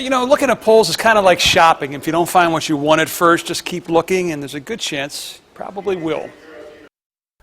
You know, looking at polls is kind of like shopping. If you don't find what you want at first, just keep looking, and there's a good chance you probably will.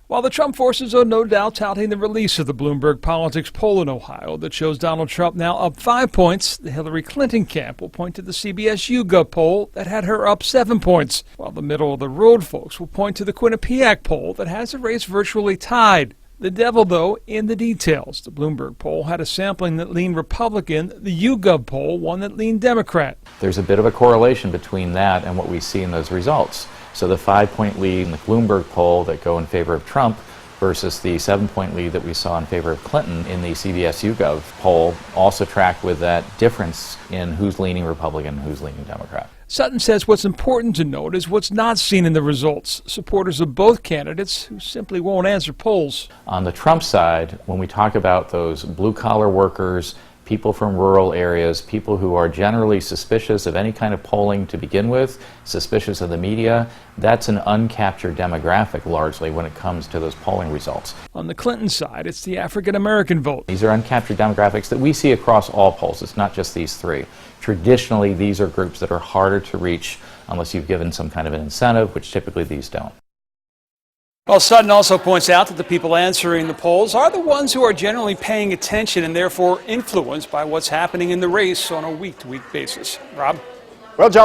While the Trump forces are no doubt touting the release of the Bloomberg Politics poll in Ohio that shows Donald Trump now up 5 points, the Hillary Clinton camp will point to the CBS YouGov poll that had her up 7 points, while the middle-of-the-road folks will point to the Quinnipiac poll that has the race virtually tied. The devil, though, in the details. The Bloomberg poll had a sampling that leaned Republican. The YouGov poll, one that leaned Democrat. There's a bit of a correlation between that and what we see in those results. So the 5-point lead in the Bloomberg poll that go in favor of Trump versus the 7-point lead that we saw in favor of Clinton in the CBS YouGov poll also tracked with that difference in who's leaning Republican and who's leaning Democrat. Sutton says what's important to note is what's not seen in the results. Supporters of both candidates who simply won't answer polls. On the Trump side, when we talk about those blue-collar workers, people from rural areas, people who are generally suspicious of any kind of polling to begin with, suspicious of the media, that's an uncaptured demographic largely when it comes to those polling results. On the Clinton side, it's the African-American vote. These are uncaptured demographics that we see across all polls. It's not just these three. Traditionally, these are groups that are harder to reach unless you've given some kind of an incentive, which typically these don't. Well, Sutton also points out that the people answering the polls are the ones who are generally paying attention and therefore influenced by what's happening in the race on a week-to-week basis. Rob? Well, John.